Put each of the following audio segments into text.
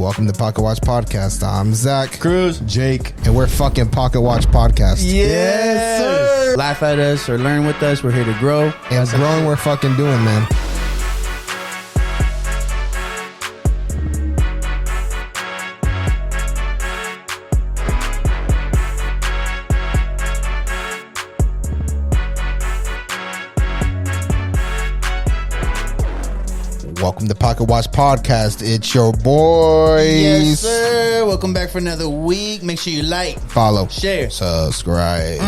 welcome to Pocket Watch Podcast. I'm Zach, Cruz, Jake, and we're fucking Pocket Watch Podcast. Yes, sir. Laugh at us or learn with us. We're here to grow. And growing, we're fucking doing, man. Welcome to Pocket Watch Podcast. It's your boys. Yes, sir. Welcome back for another week. Make sure you like, follow, share, subscribe.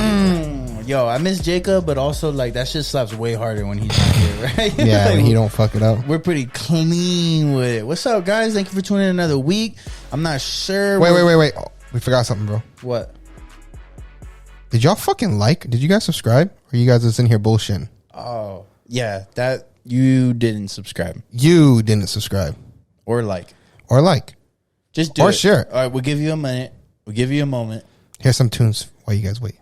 Yo, I miss Jacob, but also like that shit slaps way harder when he's not here, right? Yeah, like, when he don't fuck it up. We're pretty clean with it. What's up, guys? Thank you for tuning in another week. I'm not sure. Wait. Oh, we forgot something, bro. What? Did y'all fucking like? Did you guys subscribe? Or you guys just in here bullshitting? Oh, yeah. That you didn't subscribe. You didn't subscribe. Or like. Just do or it. share. All right, we'll give you a minute. We'll give you a moment. Here's some tunes while you guys wait.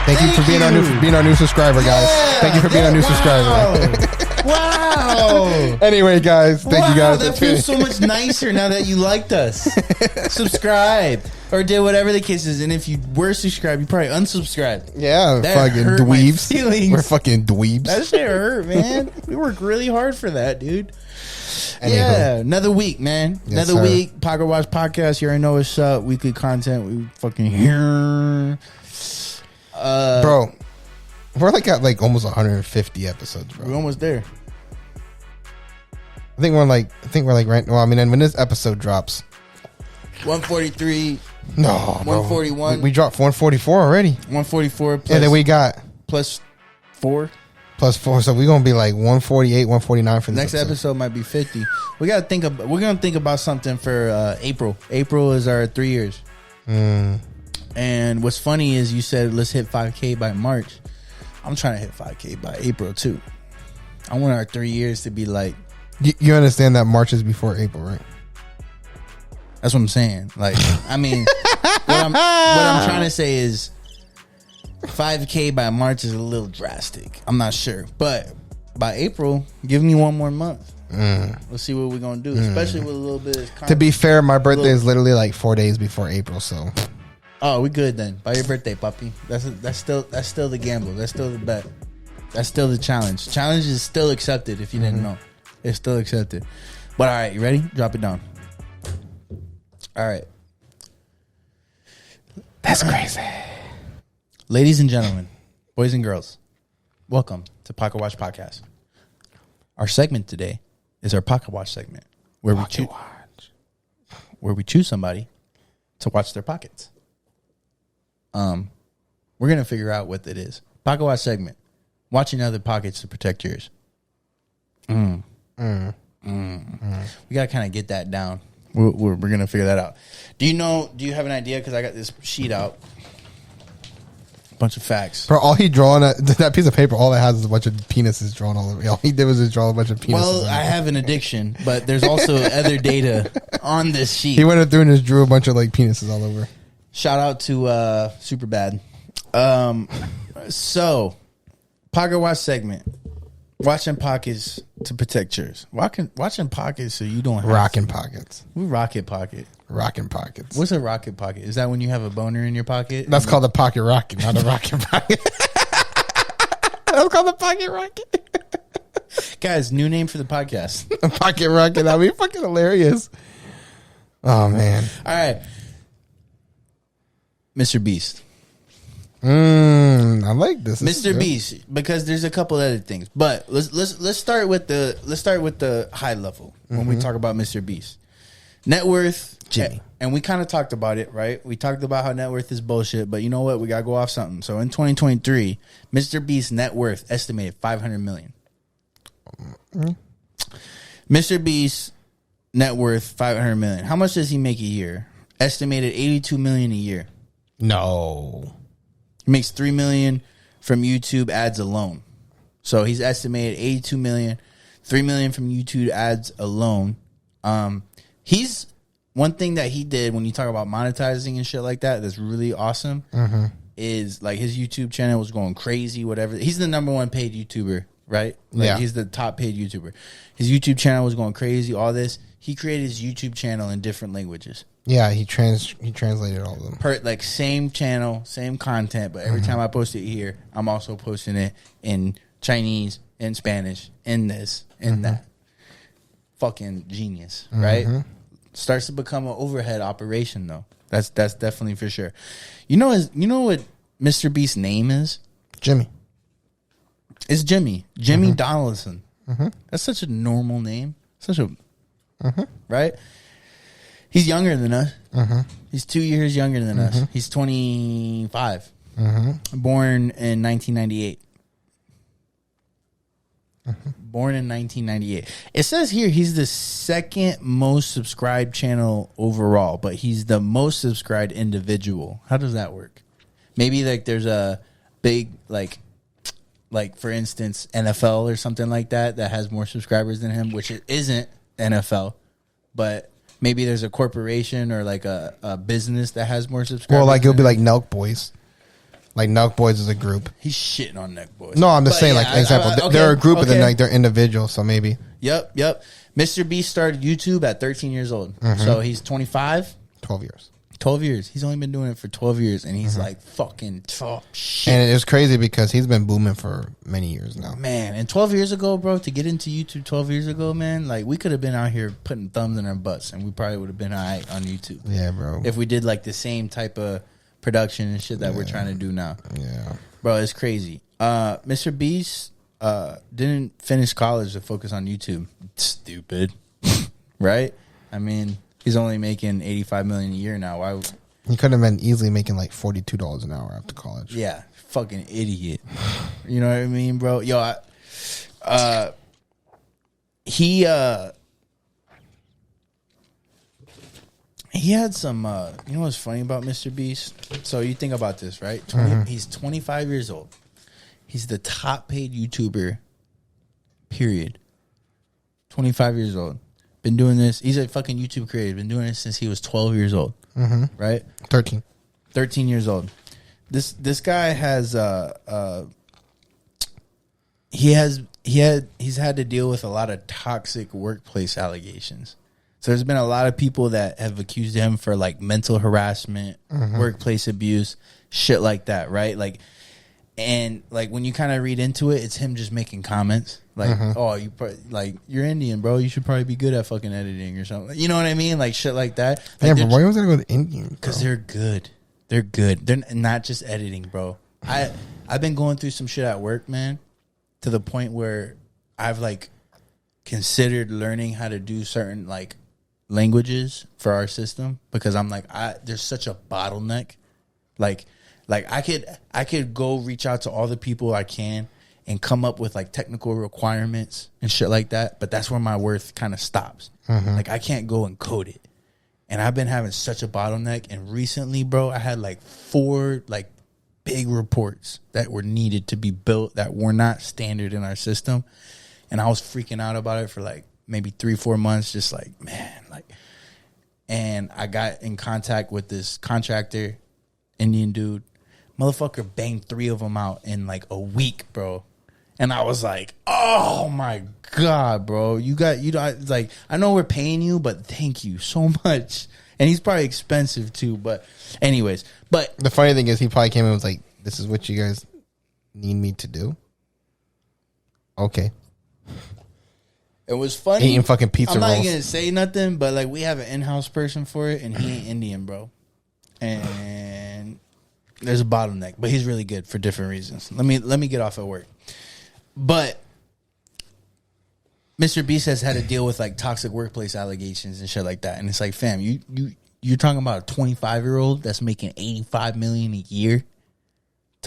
Thank you for being our new subscriber, guys. Yeah, thank you for being our new subscriber. Wow. Anyway, guys, thank you guys. That feels so much nicer now that you liked us. Subscribe or did whatever the case is. And if you were subscribed, you probably unsubscribed. Yeah, that fucking hurt my dweebs. feelings. We're fucking dweebs. That shit hurt, man. We worked really hard for that, dude. Anywho. Yeah, another week, man. Yes, another sir. week. Pocket Watch Podcast. You already know what's up. Weekly content. We fucking here. Bro, we're like at like almost 150 episodes, bro. We're almost there. I think we're like right. Well, I mean, and when this episode drops, 143. no, bro. 141. We dropped 144 already, 144 plus, and then we got plus 4. plus 4, so we're gonna be like 148, 149 for this Next episode might be 50. We gotta think of. We're gonna think about something for April. April is our 3 years. And what's funny is you said let's hit 5K by March. I'm trying to hit 5K by April too. I want our 3 years to be like. You understand that March is before April, right? That's what I'm saying. Like, I mean, what I'm trying to say is 5K by March is a little drastic. I'm not sure, but by April, give me one more month. Let's see what we're gonna do, especially with a little bit of To be fair, my birthday is literally like 4 days before April, so. Oh, we good then. By your birthday, puppy. That's still the gamble. That's still the bet. That's still the challenge. Challenge is still accepted. If you didn't know, it's still accepted. But all right, you ready? Drop it down. All right. That's crazy. Ladies and gentlemen, boys and girls, welcome to Pocket Watch Podcast. Our segment today is our Pocket Watch segment, where we choose somebody to watch their pockets. We're gonna figure out what it is. Pocket Watch segment: watching other pockets to protect yours. We gotta kind of get that down. We're gonna figure that out. Do you have an idea? Because I got this sheet out. Bunch of facts. Bro, all he drawn that piece of paper, all it has is a bunch of penises drawn all over. All he did was just draw a bunch of penises. Well, I have an addiction, but there's also other data on this sheet. He went through and just drew a bunch of like penises all over. Shout out to Superbad. So, Pocket Watch segment. Watching pockets to protect yours. Watching pockets so you don't have Rocking pockets. We rocket pocket. Rocking pockets. What's a rocket pocket? Is that when you have a boner in your pocket? That's called a pocket rocket, not a rocking pocket. That's called a pocket rocket. Guys, new name for the podcast. A pocket rocket. That'd be fucking hilarious. Oh, man. All right. MR.BEAST. I like this. MR.BEAST, because there's a couple other things, but let's start with the high level when we talk about MR.BEAST. Net worth, Jimmy. And we kind of talked about it, right? We talked about how net worth is bullshit, but you know what? We gotta go off something. So in 2023, MR.BEAST net worth estimated $500 million. MR.BEAST net worth $500 million. How much does he make a year? Estimated $82 million a year. No. He makes $3 million from YouTube ads alone. So he's estimated $82 million, $3 million from YouTube ads alone. He's one thing that he did when you talk about monetizing and shit like that that's really awesome is like his YouTube channel was going crazy, whatever. He's the number one paid YouTuber, right? Like, yeah. he's the top paid YouTuber. His YouTube channel was going crazy, all this. He created his YouTube channel in different languages. Yeah, he translated all of them. Like same channel, same content, but every time I post it here, I'm also posting it in Chinese, in Spanish, in this, in that. Fucking genius, right? Starts to become an overhead operation, though. That's definitely for sure. You know what Mr. Beast's name is? Jimmy. It's Jimmy Donaldson. That's such a normal name. Such a right. He's younger than us. He's 2 years younger than us. He's 25. Born in 1998. Born in 1998. It says here he's the second most subscribed channel overall, but he's the most subscribed individual. How does that work? Maybe like there's a big like for instance NFL or something like that has more subscribers than him, which it isn't NFL, but maybe there's a corporation or like a business that has more subscribers. Well, like it'll be like Nelk Boys. Like Nelk Boys is a group. He's shitting on Neck Boys. No, I'm just saying, like, example. They're a group, and then like they're individual. So maybe. Yep. Mr. Beast started YouTube at 13 years old. So he's 25. 12 years. 12 years. He's only been doing it for 12 years, and he's like fucking top shit. And it's crazy because he's been booming for many years now. Man, and 12 years ago, bro, to get into YouTube 12 years ago, man, like we could have been out here putting thumbs in our butts, and we probably would have been all right on YouTube. Yeah, bro. If we did like the same type of production and shit that we're trying to do now. Yeah. Bro, it's crazy. Mr. Beast didn't finish college to focus on YouTube. Stupid. Right? I mean, he's only making $85 million a year now. Why? He could have been easily making like $42 an hour after college. Yeah. Fucking idiot. You know what I mean, bro? Yo, he had some, you know what's funny about Mr. Beast? So you think about this, right? He's 25 years old. He's the top paid YouTuber, period. 25 years old. Been doing this. He's a fucking YouTube creator. Been doing this since he was 12 years old. Right? 13. 13 years old. This guy has, he's had to deal with a lot of toxic workplace allegations. So there's been a lot of people that have accused him for like mental harassment, workplace abuse, shit like that, right? Like, and like when you kind of read into it, it's him just making comments like, "Oh, you're Indian, bro. You should probably be good at fucking editing or something." You know what I mean? Like shit like that. Like, yeah, but why was I go to Indian? Because they're good. They're good. They're not just editing, bro. I've been going through some shit at work, man, to the point where I've like considered learning how to do certain like languages for our system because I'm like, there's such a bottleneck. Like I could go reach out to all the people I can and come up with like technical requirements and shit like that, but that's where my worth kind of stops. Like I can't go and code it. And I've been having such a bottleneck, and recently, bro, I had like 4 like big reports that were needed to be built that were not standard in our system. And I was freaking out about it for like maybe 3-4 months, just like, man, like, and I got in contact with this contractor, Indian dude. Motherfucker banged 3 of them out in like a week, bro. And I was like, oh my God, bro. Like, I know we're paying you, but thank you so much. And he's probably expensive too, but anyways. But the funny thing is he probably came in and was like, this is what you guys need me to do? Okay. It was funny. Eating fucking pizza rolls. I'm not going to say nothing, but like we have an in-house person for it, and he ain't Indian, bro. And there's a bottleneck, but he's really good for different reasons. Let me get off at work. But Mr. Beast has had to deal with like toxic workplace allegations and shit like that. And it's like, fam, you're talking about a 25-year-old that's making $85 million a year,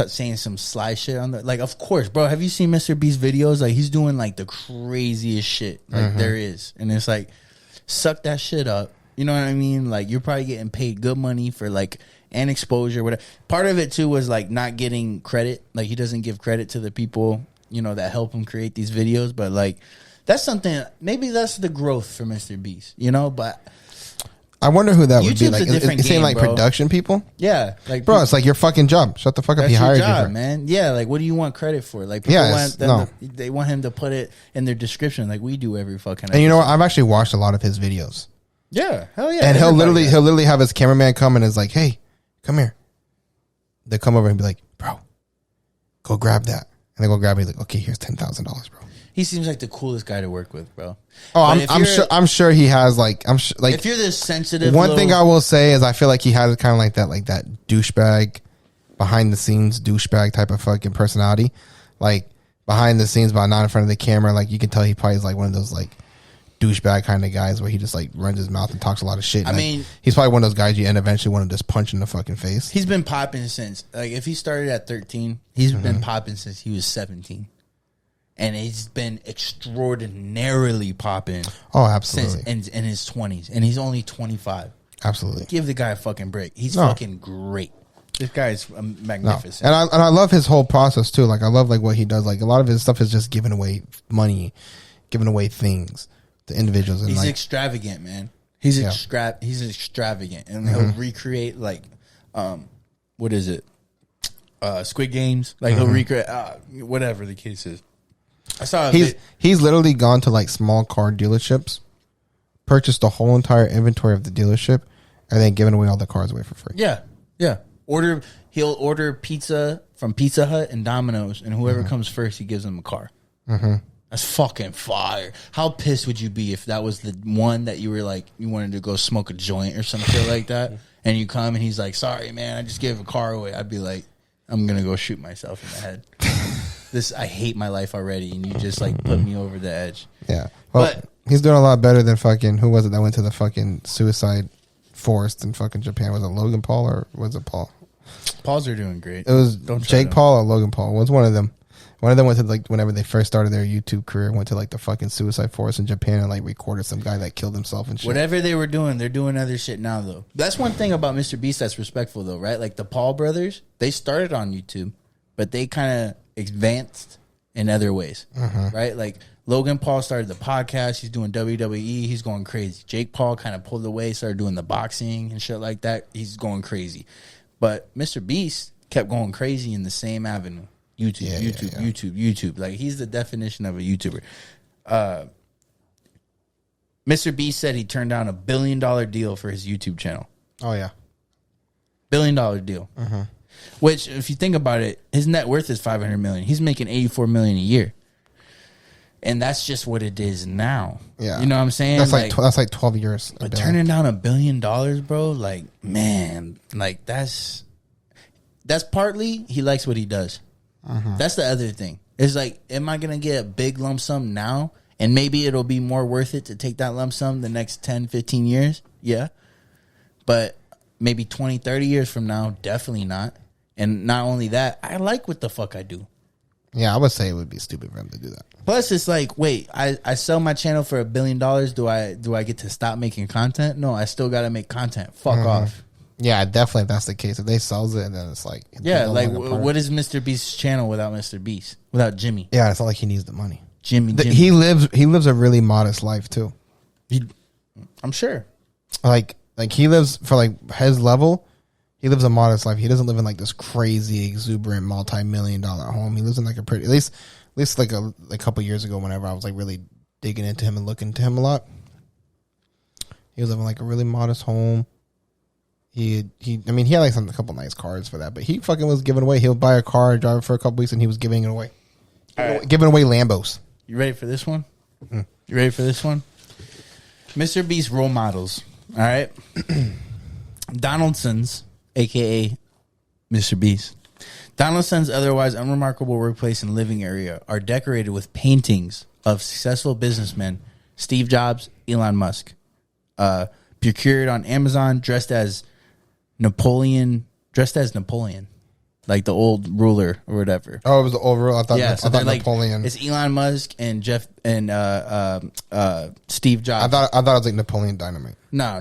saying some sly shit on the, like, of course, bro. Have you seen Mr. Beast videos? Like, he's doing like the craziest shit like there is, and it's like, suck that shit up. You know what I mean? Like, you're probably getting paid good money for like and exposure, whatever. Part of it too was like not getting credit. Like, he doesn't give credit to the people, you know, that help him create these videos. But like, that's something. Maybe that's the growth for Mr. Beast, you know. But I wonder who that would be. YouTube's Like, a different is saying game, like bro. production people? Yeah, like Bro, it's like your fucking job. Shut the fuck up. that's He your hired job, you, for. man. Yeah, like what do you want credit for? Like people Yes, want them they want him to put it in their description, like we do every fucking. And you know what? I've actually watched a lot of his videos. Yeah, hell yeah. And he'll everybody literally have his cameraman come and is like, "Hey, come here." They come over and be like, "Bro, go grab that." And they go grab it. He's like, "Okay, here's $10,000, bro." He seems like the coolest guy to work with, bro. Oh, I'm sure he has like if you're this sensitive, one thing I will say is I feel like he has kind of like that douchebag behind the scenes douchebag type of fucking personality, like behind the scenes but not in front of the camera. Like you can tell he probably is like one of those like douchebag kind of guys where he just like runs his mouth and talks a lot of shit. I mean, he's probably one of those guys you end eventually want to just punch in the fucking face. He's been popping since like if he started at 13, he's been popping since he was 17. And he's been extraordinarily popping. Oh, absolutely. Since in his 20s. And he's only 25. Absolutely. Give the guy a fucking break. He's fucking great. This guy is magnificent. No. And I love his whole process too. Like I love like what he does. Like a lot of his stuff is just giving away money, giving away things to individuals. And he's like, extravagant, man. He's extravagant. And he'll recreate like what is it? Squid Games. Like he'll recreate whatever the case is. I saw he's literally gone to like small car dealerships, purchased the whole entire inventory of the dealership, and then given away all the cars away for free. Yeah. He'll order pizza from Pizza Hut and Domino's, and whoever comes first, he gives them a car. That's fucking fire. How pissed would you be if that was the one that you were like you wanted to go smoke a joint or some shit like that, and you come and he's like, "Sorry, man, I just gave a car away." I'd be like, "I'm gonna go shoot myself in the head." I hate my life already, and you just like put me over the edge. Yeah, well, but he's doing a lot better than fucking who was it that went to the fucking suicide forest in fucking Japan? Was it Logan Paul or was it Paul? Pauls are doing great. It was Jake Paul or Logan Paul. It was one of them. One of them went to like whenever they first started their YouTube career, went to like the fucking suicide forest in Japan and like recorded some guy that killed himself and shit. Whatever they were doing, they're doing other shit now though. That's one thing about MR.BEAST that's respectful though, right? Like the Paul brothers, they started on YouTube, but they kind of advanced in other ways, right? Like Logan Paul started the podcast. He's doing WWE. He's going crazy. Jake Paul kind of pulled away, started doing the boxing and shit like that. He's going crazy. But MR.BEAST kept going crazy in the same avenue. YouTube. Like he's the definition of a YouTuber. MR.BEAST said he turned down $1 billion deal for his YouTube channel. Oh yeah, $1 billion deal. Which, if you think about it, his net worth is $500 million. He's making $84 million a year, and that's just what it is now. Yeah, you know what I'm saying? That's like 12 years. But turning down $1 billion, bro, like man, like that's partly he likes what he does. That's the other thing. It's like, am I gonna get a big lump sum now, and maybe it'll be more worth it to take that lump sum the next 10, 15 years? Yeah, but maybe 20, 30 years from now, definitely not. And not only that, I like what the fuck I do. Yeah, I would say it would be stupid for him to do that. Plus, it's like, wait, I sell my channel for $1 billion. Do I get to stop making content? No, I still got to make content. Fuck off. Yeah, definitely. If that's the case, if they sells it, and then it's like, yeah, like what is MR.BEAST's channel without MR.BEAST? Without Jimmy? Yeah, it's not like he needs the money. Jimmy. He lives a really modest life too. I'm sure. Like he lives for like his level. He lives a modest life. He doesn't live in like this crazy, exuberant, multi-million-dollar home. He lives in like a pretty, at least like a couple years ago, whenever I was like really digging into him and looking into him a lot. He was living like a really modest home. I mean, he had like a couple nice cars for that, but he fucking was giving away. He'll buy a car, drive it for a couple weeks, and he was giving it away. Giving away Lambos. You ready for this one? You ready for this one? MR.BEAST role models. All right. Donaldson's, a.k.a. MR.BEAST. Donaldson's otherwise unremarkable workplace and living area are decorated with paintings of successful businessmen, Steve Jobs, Elon Musk, procured on Amazon, dressed as Napoleon, like the old ruler or whatever. Oh, it was the old ruler. I thought like, Napoleon. It's Elon Musk and Steve Jobs. I thought it was like Napoleon Dynamite. No.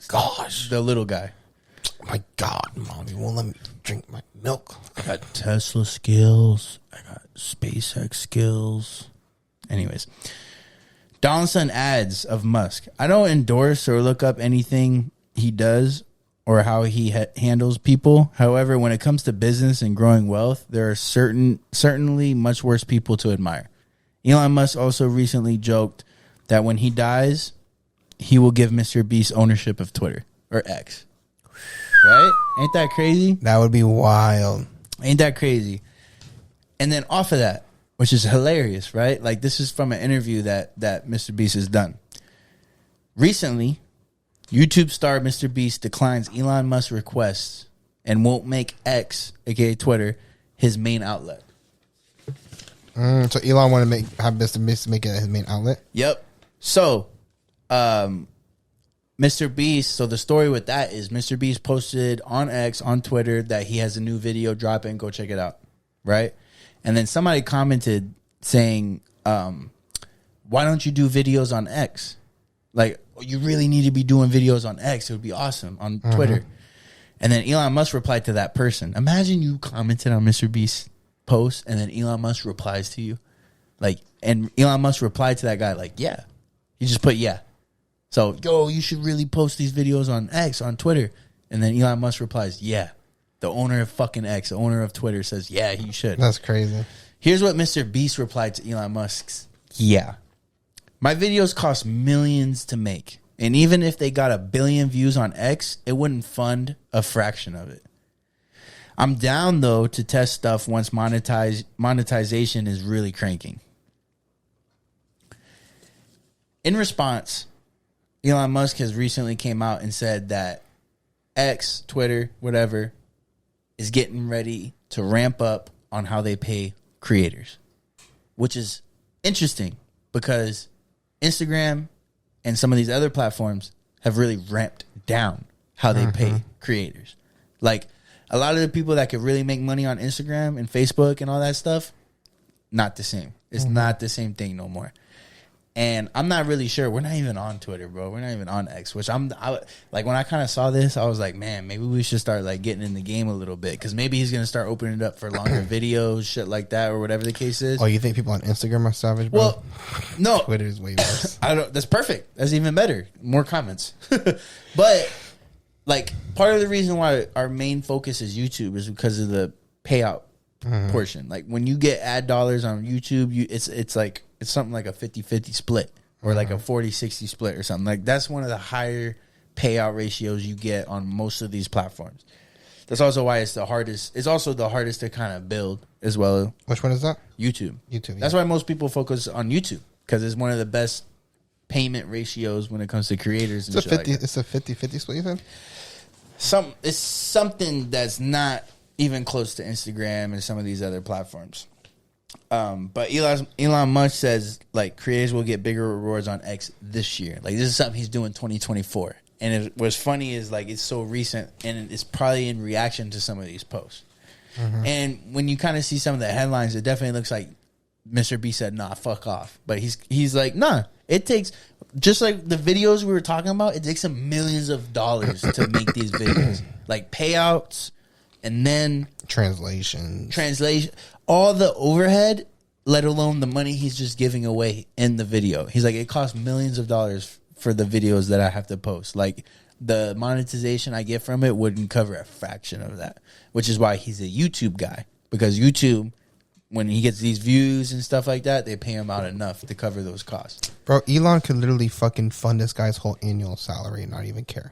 Gosh, the little guy. Oh my God, Mom, you won't let me drink my milk. I got Tesla skills. I got SpaceX skills. Anyways, Donaldson adds of Musk. I don't endorse or look up anything he does or how he handles people. However, when it comes to business and growing wealth, there are certainly much worse people to admire. Elon Musk also recently joked that when he dies, he will give MR.BEAST ownership of Twitter or X. Right? Ain't that crazy? That would be wild. Ain't that crazy? And then off of that, which is hilarious, right? Like, this is from an interview that MR.BEAST has done. Recently, YouTube star MR.BEAST declines Elon Musk's requests and won't make X, aka Twitter, his main outlet. So Elon wanted to have MR.BEAST make it his main outlet? Yep. So, MR.BEAST, so the story with that is MR.BEAST posted on X, on Twitter, that he has a new video dropping. Go check it out. Right? And then somebody commented saying, why don't you do videos on X? Like, you really need to be doing videos on X. It would be awesome on Twitter. And then Elon Musk replied to that person. Imagine you commented on MR.BEAST's post and then Elon Musk replies to you. Like, and Elon Musk replied to that guy like, yeah. He just put yeah. So, yo, you should really post these videos on X, on Twitter. And then Elon Musk replies, yeah. The owner of fucking X, the owner of Twitter says, yeah, you should. That's crazy. Here's what MR.BEAST replied to Elon Musk's yeah. My videos cost millions to make. And even if they got 1 billion views on X, it wouldn't fund a fraction of it. I'm down, though, to test stuff once monetization is really cranking. In response, Elon Musk has recently came out and said that X, Twitter, whatever, is getting ready to ramp up on how they pay creators, which is interesting because Instagram and some of these other platforms have really ramped down how they pay creators. Like, a lot of the people that could really make money on Instagram and Facebook and all that stuff, not the same. It's not the same thing no more. And I'm not really sure. We're not even on Twitter, bro. We're not even on X, which like, when I kind of saw this, I was like, man, maybe we should start like getting in the game a little bit, because maybe he's going to start opening it up for longer videos, shit like that, or whatever the case is. Oh, you think people on Instagram are savage, bro? Well, no. Twitter is way worse. That's perfect. That's even better. More comments. But like, part of the reason why our main focus is YouTube is because of the payout portion. Like, when you get ad dollars on YouTube, it's something like a 50-50 split or like a 40-60 split or something. Like, that's one of the higher payout ratios you get on most of these platforms. That's also why it's the hardest. It's also the hardest to kind of build as well. Which one is that? YouTube. YouTube. Yeah. That's why most people focus on YouTube, because it's one of the best payment ratios when it comes to creators. And it's a 50-50 split, you said? It's something that's not even close to Instagram and some of these other platforms. But Elon Musk says, like, creators will get bigger rewards on X this year. Like, this is something he's doing 2024. And what's funny is, like, it's so recent, and it's probably in reaction to some of these posts. And when you kind of see some of the headlines, it definitely looks like MR.BEAST said, nah, fuck off. But he's like, nah, it takes, just like the videos we were talking about, it takes him millions of dollars to make these videos. Like, payouts, and then translation, all the overhead, let alone the money he's just giving away in the video. He's like, it costs millions of dollars for the videos that I have to post. Like, the monetization I get from it wouldn't cover a fraction of that, which is why he's a YouTube guy, because YouTube, when he gets these views and stuff like that, they pay him out enough to cover those costs. Bro, Elon could literally fucking fund this guy's whole annual salary and not even care.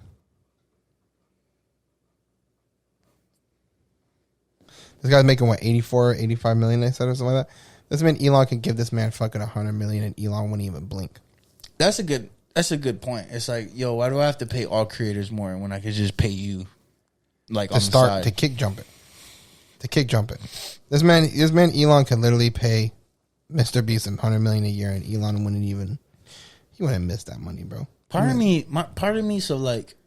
This guy's making, what, 85 million, they said, or something like that? This man, Elon, could give this man fucking 100 million and Elon wouldn't even blink. That's a good point. It's like, yo, why do I have to pay all creators more when I could just pay you, like, on the side? To kick jump it. This man Elon could literally pay MR.BEAST 100 million a year, and Elon wouldn't miss that money, bro. Part of me, so like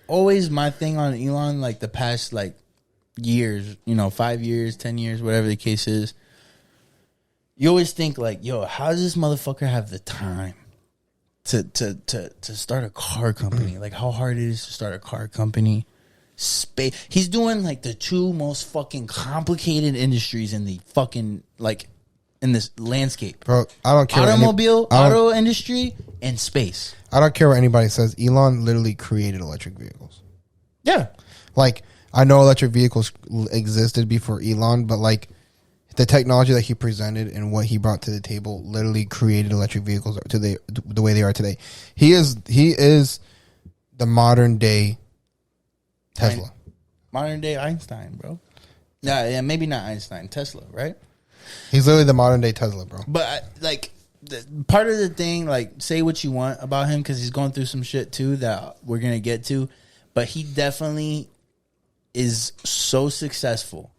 always my thing on Elon, like the past like years, 5 years, 10 years, whatever the case is, you always think like, yo, how does this motherfucker have the time to start a car company? Like, how hard it is to start a car company. He's doing like the two most fucking complicated industries in the fucking like in this landscape. Bro, I don't care. Auto industry, and space. I don't care what anybody says. Elon literally created electric vehicles. Yeah. Like, I know electric vehicles existed before Elon, but like the technology that he presented and what he brought to the table literally created electric vehicles to the way they are today. He is the modern day Tesla. Modern day Einstein, bro. Yeah, maybe not Einstein, Tesla, right? He's literally the modern day Tesla, bro. But part of the thing, like, say what you want about him because he's going through some shit too that we're gonna get to, but he definitely is so successful,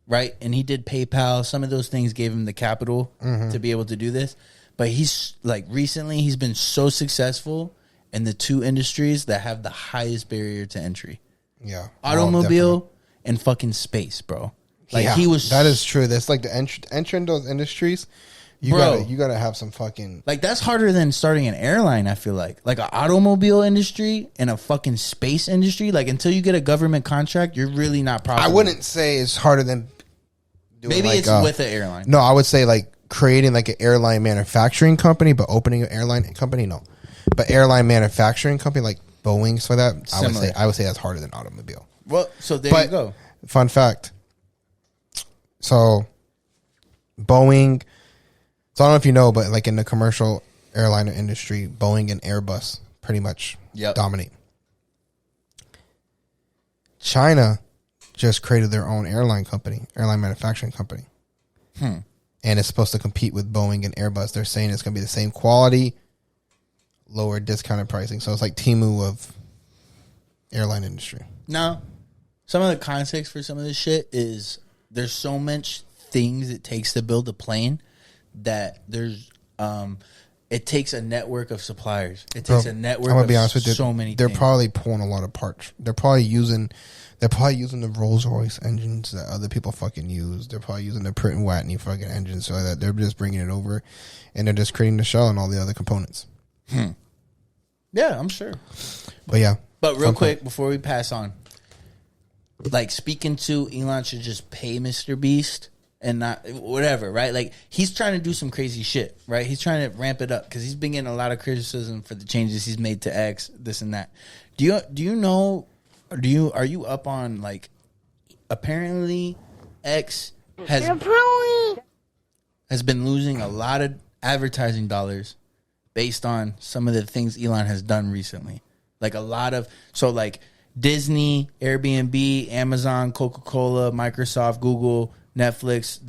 right? And he did PayPal. Some of those things gave him the capital to be able to do this. But he's like recently, he's been so successful in the two industries that have the highest barrier to entry. Yeah, automobile and fucking space, bro. Like he was. That is true. That's like the entry in those industries. You gotta have some fucking, like, that's harder than starting an airline. I feel like an automobile industry and a fucking space industry. Like, until you get a government contract, you're really not profitable. I wouldn't say it's harder than doing maybe like, it's with an airline. No, I would say like creating like an airline manufacturing company, but opening an airline company, no. But airline manufacturing company like Boeing, so that I would say that's harder than automobile. Well, so there you go. Fun fact. So Boeing. So I don't know if you know, but like in the commercial airliner industry, Boeing and Airbus pretty much dominate. China just created their own airline manufacturing company. And it's supposed to compete with Boeing and Airbus. They're saying it's going to be the same quality, lower discounted pricing. So it's like Temu of airline industry. No. Some of the context for some of this shit is there's so much things it takes to build a plane that there's it takes a network of suppliers. It takes a network. I'm gonna be honest with you. So many. They're probably pulling a lot of parts. They're probably using the Rolls Royce engines that other people fucking use. They're probably using the Pratt and Whitney fucking engines, so that they're just bringing it over, and they're just creating the shell and all the other components. Yeah, I'm sure. But yeah. But real quick before we pass on, like, speaking to Elon should just pay MR.BEAST. And not whatever, right? Like, he's trying to do some crazy shit, right? He's trying to ramp it up because he's been getting a lot of criticism for the changes he's made to X, this and that. Do you know? Are you up on, like, apparently X has been losing a lot of advertising dollars based on some of the things Elon has done recently. Like, a lot of like Disney, Airbnb, Amazon, Coca-Cola, Microsoft, Google, Netflix,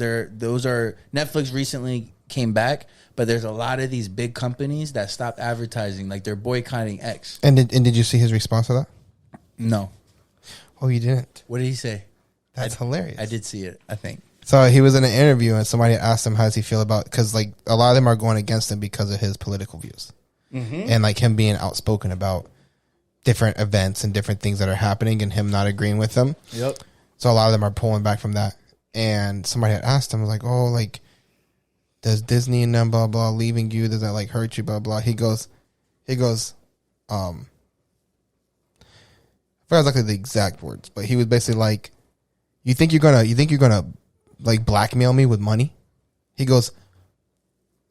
Netflix recently came back, but there's a lot of these big companies that stopped advertising, like they're boycotting X. And did you see his response to that? No. Oh, you didn't? What did he say? That's hilarious. I did see it, I think. So he was in an interview and somebody asked him how does he feel about, because like a lot of them are going against him because of his political views and like him being outspoken about different events and different things that are happening and him not agreeing with them. Yep. So a lot of them are pulling back from that. And somebody had asked him, like, oh, like, does Disney and them, blah, blah, leaving you, does that, like, hurt you, blah, blah. He goes, I forgot exactly the exact words, but he was basically like, you think you're gonna, like, blackmail me with money? He goes,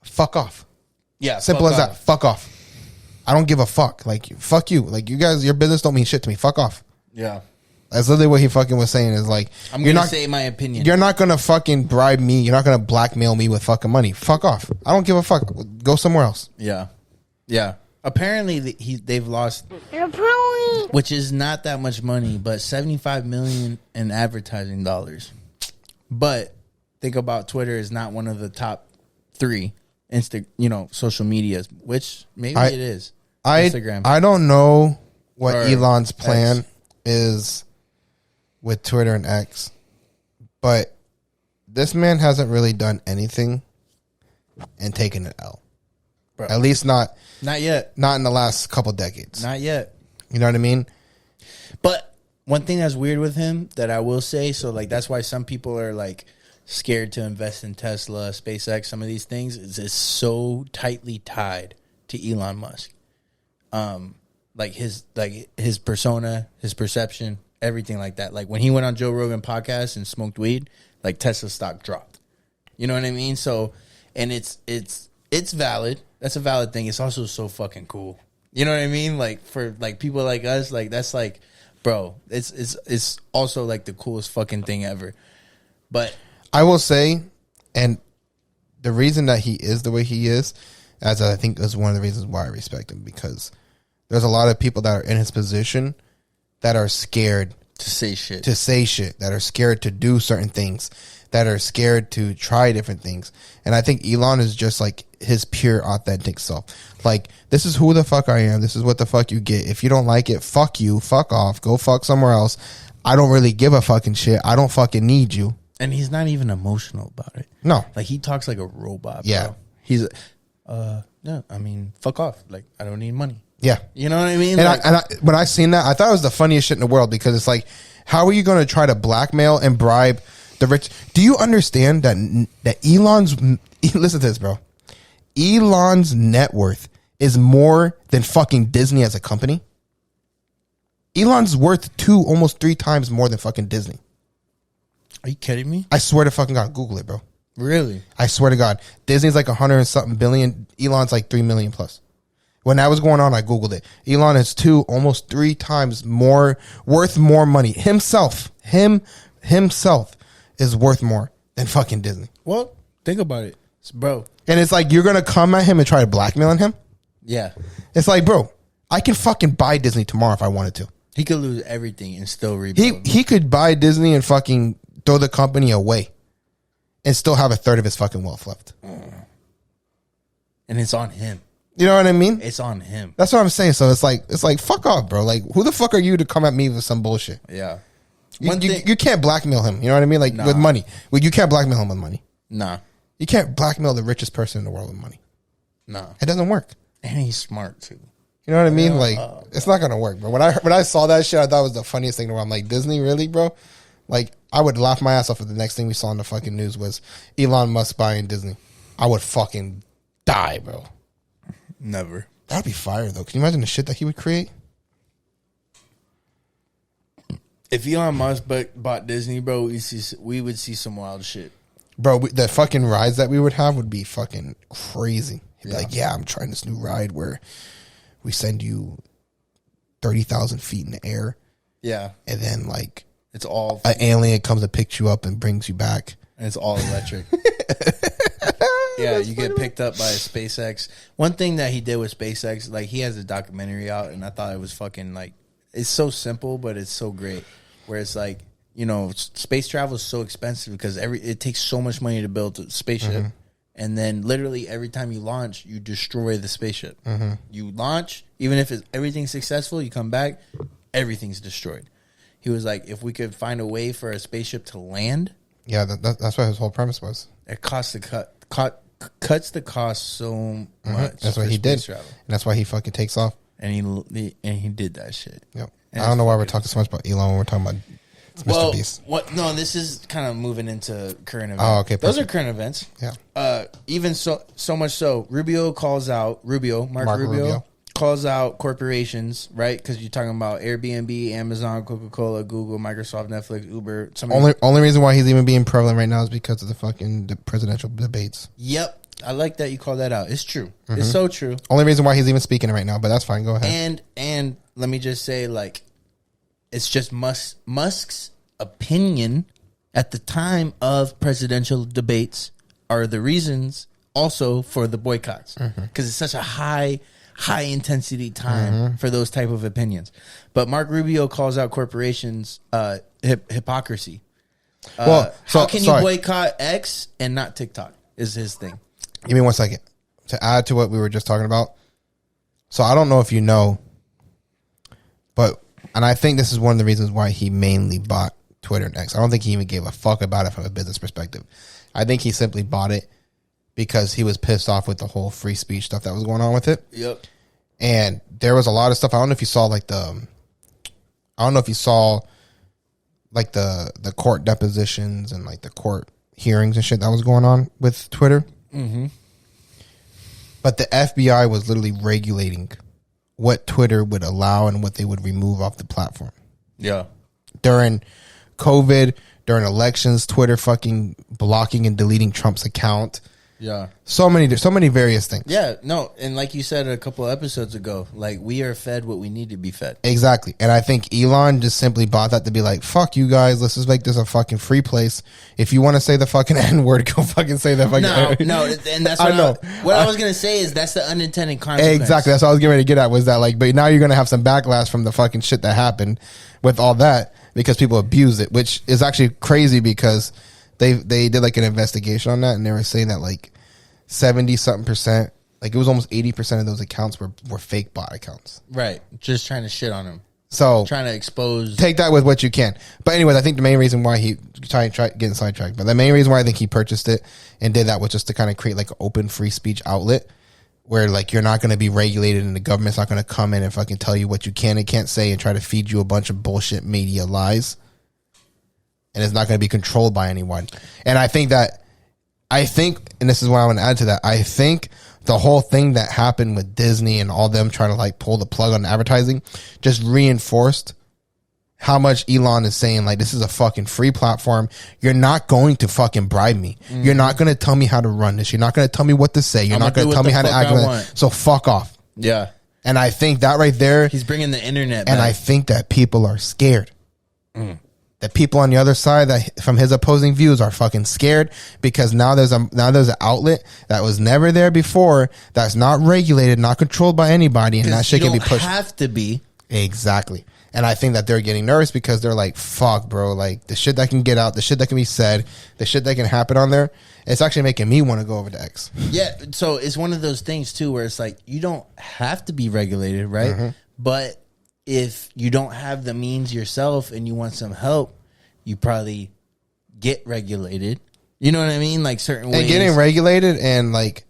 fuck off. Yeah. Simple as that. Fuck off. I don't give a fuck. Like, fuck you. Like, you guys, your business don't mean shit to me. Fuck off. Yeah. That's literally what he fucking was saying is like, I'm going to say my opinion. You're not going to fucking bribe me. You're not going to blackmail me with fucking money. Fuck off. I don't give a fuck. Go somewhere else. Yeah. Yeah. Apparently they've lost, which is not that much money, but $75 million in advertising dollars. But think about Twitter is not one of the top 3 social medias, which maybe it is. Instagram. I don't know what Elon's plan X is with Twitter and X, but this man hasn't really done anything and taken an L. Bro. At least not yet. Not in the last couple decades. Not yet. You know what I mean? But one thing that's weird with him that I will say, so like that's why some people are like scared to invest in Tesla, SpaceX, some of these things, is it's so tightly tied to Elon Musk. Like his persona, his perception, everything like that. Like when he went on Joe Rogan podcast and smoked weed, like Tesla stock dropped. You know what I mean? So and it's valid. That's a valid thing. It's also so fucking cool. You know what I mean? Like for like people like us, like that's like, bro, it's also like the coolest fucking thing ever. But I will say, and the reason that he is the way he is, as I think is one of the reasons why I respect him, because there's a lot of people that are in his position that are scared to say shit, that are scared to do certain things, that are scared to try different things. And I think Elon is just like his pure authentic self. Like, this is who the fuck I am. This is what the fuck you get. If you don't like it, fuck you, fuck off, go fuck somewhere else. I don't really give a fucking shit. I don't fucking need you. And he's not even emotional about it. No. Like, he talks like a robot, bro. Yeah. He's, yeah, I mean, fuck off. Like, I don't need money. Yeah. You know what I mean? And, like, when I seen that, I thought it was the funniest shit in the world, because it's like, how are you going to try to blackmail and bribe the rich? Do you understand that Elon's, listen to this, bro. Elon's net worth is more than fucking Disney as a company. Elon's worth almost 3 times more than fucking Disney. Are you kidding me? I swear to fucking God, Google it, bro. Really? I swear to God. Disney's like 100 and something billion. Elon's like 3 million plus. When that was going on, I Googled it. Elon is almost 3 times more, worth more money. Himself is worth more than fucking Disney. Well, think about it. Bro. And it's like, you're going to come at him and try to blackmail him? Yeah. It's like, bro, I can fucking buy Disney tomorrow if I wanted to. He could lose everything and still rebuild. He could buy Disney and fucking throw the company away and still have 1/3 of his fucking wealth left. And it's on him. You know what I mean? It's on him. That's what I'm saying. So it's like fuck off, bro. Like, who the fuck are you to come at me with some bullshit? Yeah. You can't blackmail him. You know what I mean? Like, with money. Well, you can't blackmail him with money. Nah. You can't blackmail the richest person in the world with money. Nah. It doesn't work. And he's smart too. You know what I mean? Like, it's not gonna work. But when I saw that shit, I thought it was the funniest thing in the world. I'm like, Disney, really, bro? Like, I would laugh my ass off if the next thing we saw in the fucking news was Elon Musk buying Disney. I would fucking die, bro. Never. That'd be fire, though. Can you imagine the shit that he would create? If Elon Musk bought Disney, bro, we would see some wild shit. Bro, the fucking rides that we would have would be fucking crazy. He'd be like, yeah, I'm trying this new ride where we send you 30,000 feet in the air. Yeah. And then, like, it's all an alien comes and picks you up and brings you back. And it's all electric. Yeah, you get picked up by SpaceX. One thing that he did with SpaceX, like, he has a documentary out, and I thought it was fucking, like, it's so simple, but it's so great. Where it's like, you know, space travel is so expensive because it takes so much money to build a spaceship. Mm-hmm. And then literally every time you launch, you destroy the spaceship. Mm-hmm. You launch, even if everything's successful, you come back, everything's destroyed. He was like, if we could find a way for a spaceship to land. Yeah, that's what his whole premise was. It cuts the cost so much. That's what he did. Travel. And that's why he fucking takes off. And he did that shit. Yep. I don't know why we're talking so much about Elon when we're talking about MR.BEAST. No, this is kind of moving into current events. Oh, okay. Perfect. Those are current events. Yeah. Even so much so, Mark Rubio calls out corporations, right? Because you're talking about Airbnb, Amazon, Coca-Cola, Google, Microsoft, Netflix, Uber. Only reason why he's even being prevalent right now is because of the presidential debates. Yep. I like that you call that out. It's true. Mm-hmm. It's so true. Only reason why he's even speaking right now, but that's fine. Go ahead. And let me just say, like, it's just Musk's opinion at the time of presidential debates are the reasons also for the boycotts, because it's such a high intensity time for those type of opinions. But Mark Rubio calls out corporations hypocrisy. How can you boycott X and not TikTok is his thing. Give me 1 second to add to what we were just talking about. So I don't know if you know, and I think this is one of the reasons why he mainly bought Twitter and X. I don't think he even gave a fuck about it from a business perspective. I think he simply bought it because he was pissed off with the whole free speech stuff that was going on with it. Yep. And there was a lot of stuff. I don't know if you saw the court depositions and like the court hearings and shit that was going on with Twitter. Mm-hmm. But the FBI was literally regulating what Twitter would allow and what they would remove off the platform. Yeah. During COVID, during elections, Twitter fucking blocking and deleting Trump's account. Yeah. So many various things. Yeah, no, and like you said a couple of episodes ago, like we are fed what we need to be fed. Exactly. And I think Elon just simply bought that to be like, fuck you guys, let's just make this a fucking free place. If you want to say the fucking N-word, go fucking say that fucking No, and that's what I was going to say is that's the unintended consequence. Exactly. That's what I was getting ready to get at was that like, but now you're going to have some backlash from the fucking shit that happened with all that because people abused it, which is actually crazy because they did like an investigation on that and they were saying that like 70-something%, like it was almost 80% of those accounts were fake bot accounts. Right. Just trying to shit on him. So trying to expose. Take that with what you can. But anyways, I think the main reason why he try getting sidetracked, but the main reason why I think he purchased it and did that was just to kind of create like an open free speech outlet where like you're not going to be regulated and the government's not going to come in and fucking tell you what you can and can't say and try to feed you a bunch of bullshit media lies. And it's not going to be controlled by anyone. And I think, and this is what I want to add to that, I think the whole thing that happened with Disney and all them trying to like pull the plug on advertising just reinforced how much Elon is saying like this is a fucking free platform. You're not going to fucking bribe me. You're not going to tell me how to run this. You're not going to tell me what to say. You're not going to tell me how to act. So fuck off. Yeah. And I think that right there, he's bringing the internet back. And I think that people are scared. The people on the other side that from his opposing views are fucking scared because now there's an outlet that was never there before, that's not regulated, not controlled by anybody, and that shit can be pushed. Have to be. Exactly. And I think that they're getting nervous because they're like, fuck, bro, like the shit that can get out, the shit that can be said, the shit that can happen on there, it's actually making me want to go over to X. Yeah, so it's one of those things too where it's like you don't have to be regulated, right? But if you don't have the means yourself and you want some help, you probably get regulated. You know what I mean? Like certain ways. And getting regulated and like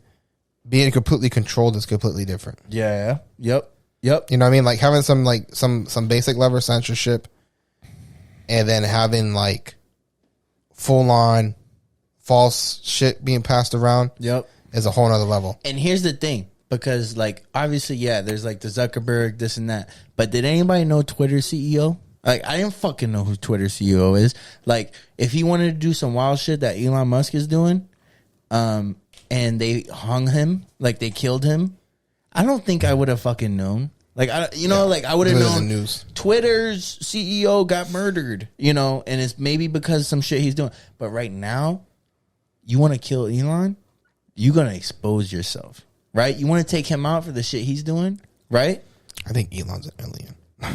being completely controlled is completely different. Yeah. Yep. You know what I mean? Like having some like some basic level censorship and then having like full on false shit being passed around. Yep. Is a whole nother level. And here's the thing. Because, like, obviously, yeah, there's, like, the Zuckerberg, this and that. But did anybody know Twitter CEO? Like, I didn't fucking know who Twitter CEO is. Like, if he wanted to do some wild shit that Elon Musk is doing, and they hung him, like, they killed him, I don't think I would have fucking known. Like, I would have known news. Twitter's CEO got murdered, you know, and it's maybe because some shit he's doing. But right now, you want to kill Elon, you're going to expose yourself. Right? You want to take him out for the shit he's doing? Right? I think Elon's an alien.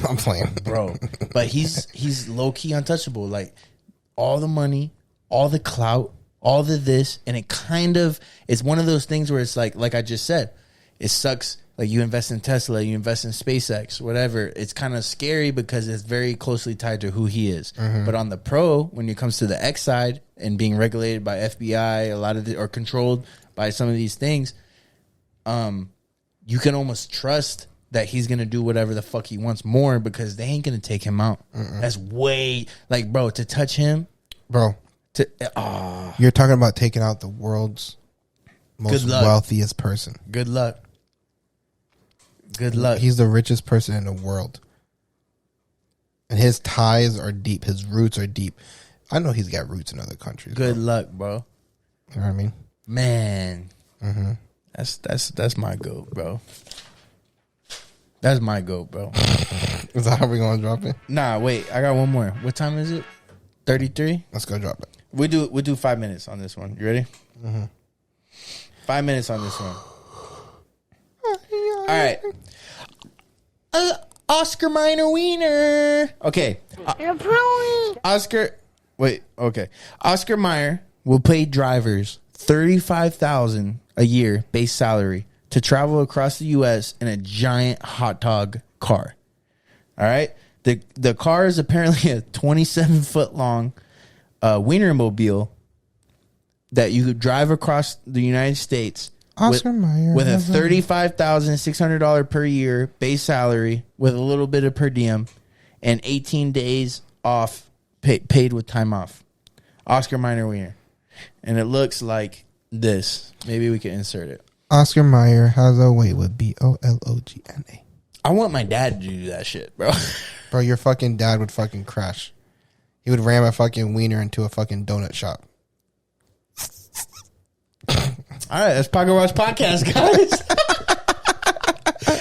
I'm playing. Bro. But he's low-key untouchable. Like, all the money, all the clout, all the this, and it kind of, it's one of those things where it's like I just said, it sucks. Like, you invest in Tesla, you invest in SpaceX, whatever. It's kind of scary because it's very closely tied to who he is. But on the pro, when it comes to the X side and being regulated by FBI, a lot of or controlled by some of these things, you can almost trust that he's gonna do whatever the fuck he wants more because they ain't gonna take him out. That's way like, bro, to touch him, bro. You're talking about taking out the world's most wealthiest person. Good luck. He's the richest person in the world, and his ties are deep. His roots are deep. I know he's got roots in other countries. Good luck, bro. You know what I mean, man. That's my goat, bro. That's my goat, bro. Is that how we gonna drop it? Nah, wait. I got one more. What time is it? 33? Let's go drop it. We'll do 5 minutes on this one. You ready? 5 minutes on this one. All right. Oscar Minor Wiener. Okay. Oscar. Wait. Okay. Oscar Mayer will pay drivers $35,000 a year base salary to travel across the U.S. in a giant hot dog car. All right. The car is apparently a 27-foot long Wienermobile that you could drive across the United States. Oscar Mayer with a $35,600 per year base salary with a little bit of per diem and 18 days off paid with time off. Oscar Minor Wiener. And it looks like this. Maybe we can insert it. Oscar Mayer has a way with BOLOGNA. I want my dad to do that shit, bro. Bro, your fucking dad would fucking crash. He would ram a fucking wiener into a fucking donut shop. All right, that's Pocket Watch Podcast, guys.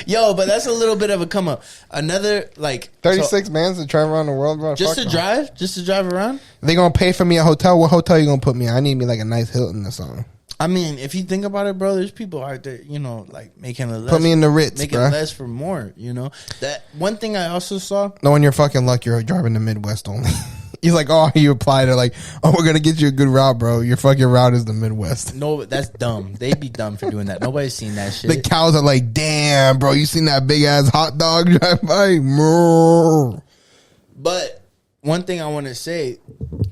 Yo, but that's a little bit of a come up. Another 36 man to drive around the world, bro. Just to drive around. They gonna pay for me a hotel. What hotel you gonna put me in? I need me like a nice Hilton or something. I mean, if you think about it, bro, there's people out there, like making a less. Put me in the Ritz, making bro. less for more. That one thing I also saw. No, when you're fucking luck, you're driving the Midwest only. He's like, oh, you apply to we're gonna get you a good route, bro. Your fucking route is the Midwest. No, that's dumb. They'd be dumb for doing that. Nobody's seen that shit. The cows are like, damn, bro, you seen that big ass hot dog drive by? Mrrr. But one thing I want to say,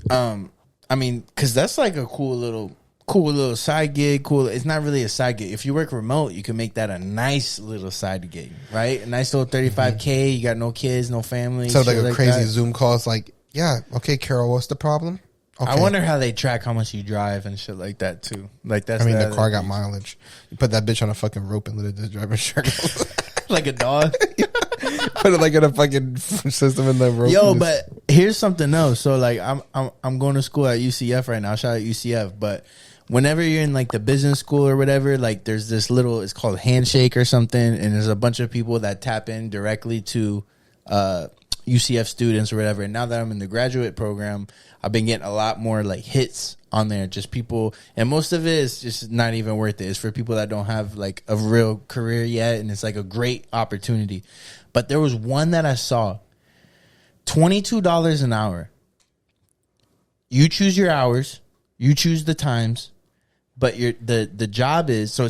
because that's like a cool little side gig. Cool. It's not really a side gig. If you work remote, you can make that a nice little side gig, right? A nice little 35K. You got no kids, no family. So like a crazy that. Zoom call. It's like, yeah, okay, Carol, what's the problem? Okay. I wonder how they track how much you drive and shit like that too. Like that's. The car got mileage. You put that bitch on a fucking rope and let it just drive in circles. Like a dog. Put it in a fucking system in the rope. Yo, but here's something else. So I'm going to school at UCF right now. Shout out UCF. But whenever you're in the business school or whatever, there's this little, it's called Handshake or something, and there's a bunch of people that tap in directly to UCF students or whatever. And now that I'm in the graduate program, I've been getting a lot more hits on there. Just people, and most of it is just not even worth it. It's for people that don't have a real career yet, and it's a great opportunity. But there was one that I saw, $22 an hour. You choose your hours, you choose the times, but the job is, so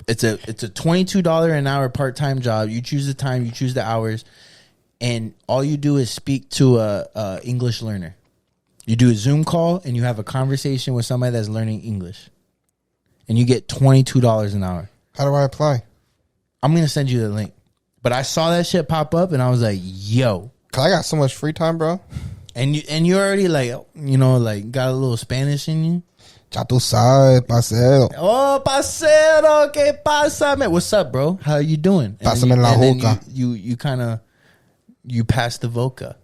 it's a $22 an hour part-time job. You choose the time, you choose the hours, and all you do is speak to a English learner. You do a Zoom call and you have a conversation with somebody that's learning English, and you get $22 an hour. How do I apply? I'm going to send you the link. But I saw that shit pop up and I was like, yo. Cause I got so much free time, bro. And you already got a little Spanish in you. Ya tú sabes, parcero. Oh, parcero, ¿qué pasa, man? What's up, bro? How you doing? Pásame la hookah. You kind of, you pass the vodka.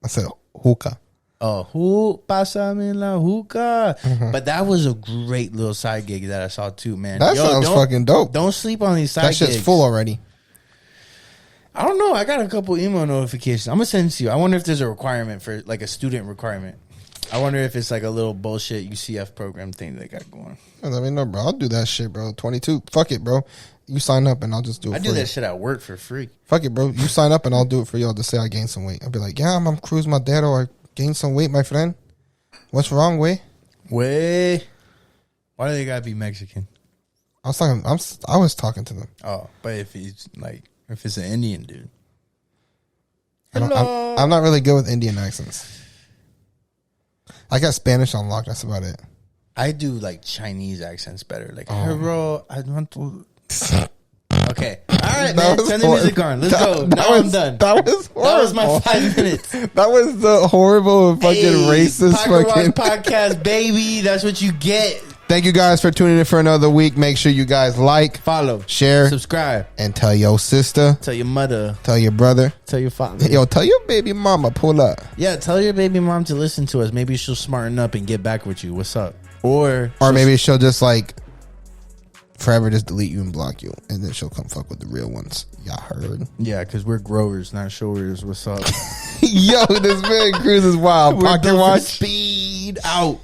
I said hookah. Oh, pásame la hookah. Mm-hmm. But that was a great little side gig that I saw too, man. That sounds fucking dope. Don't sleep on these side gigs. That shit's full already. I don't know. I got a couple email notifications. I'm going to send it to you. I wonder if there's a requirement for a student requirement. I wonder if it's a little bullshit UCF program thing they got going. Let me know, bro. I'll do that shit, bro. 22. Fuck it, bro. You sign up and I'll just do it. I do that shit at work for free. Fuck it, bro. You sign up and I'll do it for you. I'll just say I gained some weight. I'll be like, yeah, I'm Cruz Madero. I gained some weight, my friend. What's wrong, way? Way. Why do they gotta be Mexican? I was talking to them. Oh, but if he's if it's an Indian dude. I'm not really good with Indian accents. I got Spanish on lock. That's about it. I do Chinese accents better. Hey, bro, I want to. Okay. All right, man. Turn the music on. Let's go. Now I'm done. That was horrible. That was my 5 minutes. That was the horrible fucking racist fucking podcast, baby. That's what you get. Thank you guys for tuning in for another week. Make sure you guys follow, share, subscribe, and tell your sister, tell your mother, tell your brother, tell your father. Yo, tell your baby mama, pull up. Yeah, tell your baby mom to listen to us. Maybe she'll smarten up and get back with you. What's up? Or maybe she'll just forever just delete you and block you, and then she'll come fuck with the real ones. Y'all heard? Yeah, because we're growers, not showers. What's up? Yo, this man Cruz is wild. Pocket watch. Speed out.